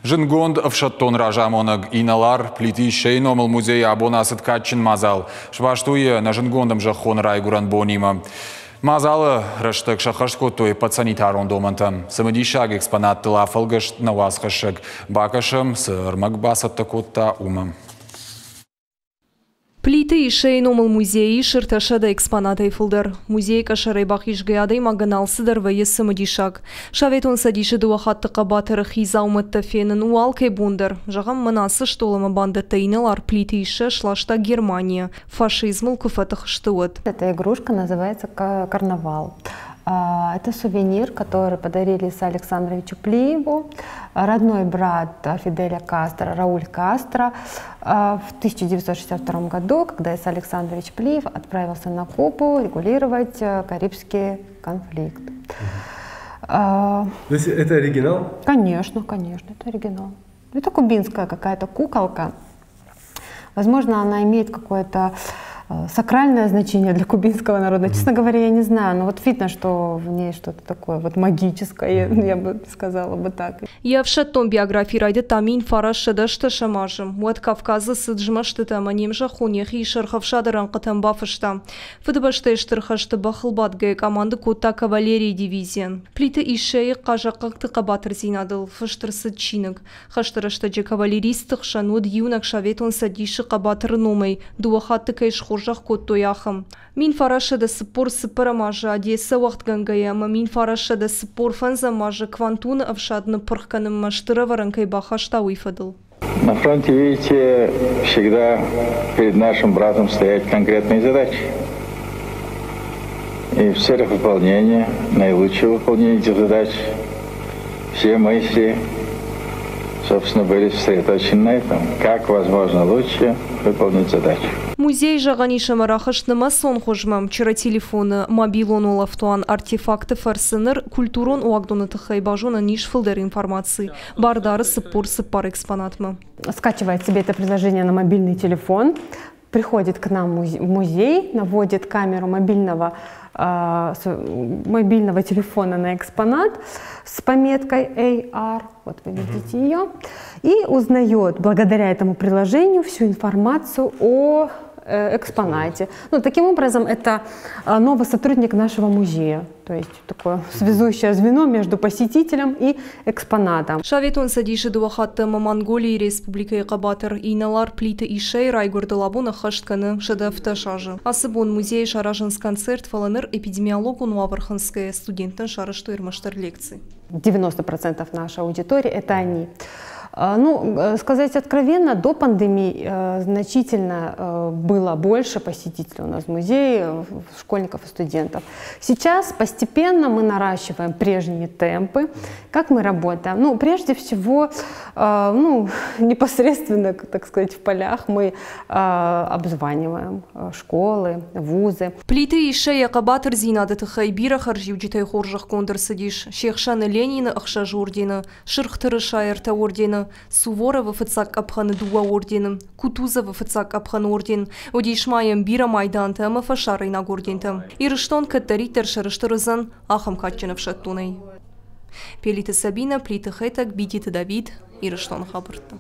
Жынгонд вшаттон ражамонаг иналар плити шейномыл музей абонасы ткачын мазал. Шваштуе на жынгондам жахон райгуран бонима. Мазалы рыштык шахашкотой под санитарон домантам. Самодишаг экспонат тыла фалгаш на васхашык. Бакашам сырмак басатта котта умам. Плиты и шейномыл музеи шырташада экспонаты фылдыр. Музей кашарай бахишгаядай маганалсыдыр вайы самодишаг. Шаветон садиши дуахаттыqa батыры хиза умытты фенін уалкай бундыр. Жағам мынасы штолыма банды тайнылар плиты иші шлашта Германия. Фашизмыл куфатых штуот. Эта игрушка называется «Карнавал». Это сувенир, который подарили Исаию Александровичу Плиеву, родной брат Фиделя Кастро, Рауль Кастро, в 1962 году, когда Исаий Александрович Плиев отправился на Кубу регулировать Карибский конфликт. То есть это оригинал? Конечно, конечно, это оригинал. Это кубинская какая-то куколка. Возможно, она имеет какое-то сакральное значение для кубинского народа. Честно говоря, я не знаю, но вот видно, что в ней что-то такое вот магическое, я бы сказала бы так. Я в шаттон биографии райды тамин фараша дашта шамажым. Вот Кавказы сыджмашты таманем жахунех и шархавшадыран қытам бафышта. Фыдыбашта иштырхашты бахылбат гай команды Кота кавалерии дивизион. Плиты ишей қажаққақты қабатыр зинадыл, фыштырсы чинык. Хаштырышта же кавалеристық шануд юнак шаветон садиши қабатыр номай, дуахатты кайш жах котто яхым. Мин фараша да спор сыпыра мажа, адеса вақт гангаяма, мин фараша да спор фанза мажа, квантуны авшадны пырхканым маштыра варанкай бахашта уйфадыл. На фронте, видите, всегда перед нашим братом стоят конкретные задачи. И в целях выполнения, наилучшего выполнения этих задач, все мысли, собственно, были сосредоточены на этом, как возможно лучше выполнить задачу. Музей жағаниша марахашныма сон хожмам, чыра телефоны, мобилон олафтуан артефакты фарсыныр, культурон уагдуны тыхай бажуна ниш фылдер информации. Бардары сыппор сыппар экспонатмы. Скачивает себе это приложение на мобильный телефон, приходит к нам в музей, наводит камеру мобильного телефона на экспонат с пометкой AR, вот вы видите ее, и узнает благодаря этому приложению всю информацию о экспонате. Ну, таким образом, это новый сотрудник нашего музея, то есть такое связующее звено между посетителем и экспонатом. Шаветон садиши дуахатты Монголии республикой Кабатыр иналар плиты ишей райгурды лабуна хаштканы шедевта шажы. Асыбон музей шаражынс концерт фаланыр эпидемиологу нуаварханская студентын шарышты ирмаштар лекции. 90% нашей аудитории – это они. Ну, сказать откровенно, до пандемии значительно было больше посетителей у нас в музее, школьников и студентов. Сейчас постепенно мы наращиваем прежние темпы. Как мы работаем? Ну, прежде всего, непосредственно, так сказать, в полях мы обзваниваем школы, вузы. Плиты и шея кабатыр зинады тыхайбира харжи уджитай хоржах кондырсадиш, Шехшаны Ленина ахшаж ордена, Шырхтыры шайырта ордена, Суворова фыцак апханы дуа ордены, Кутузова фыцак апханы орден, Одишмаем бира майданты ама фашарайна орденты. Ирыштон каттаритер шарыштырызын ахам катчынов шаттунай. Пелиты Сабина, плиты Хэтак, Бититы Давид, Ирыштон хабырты.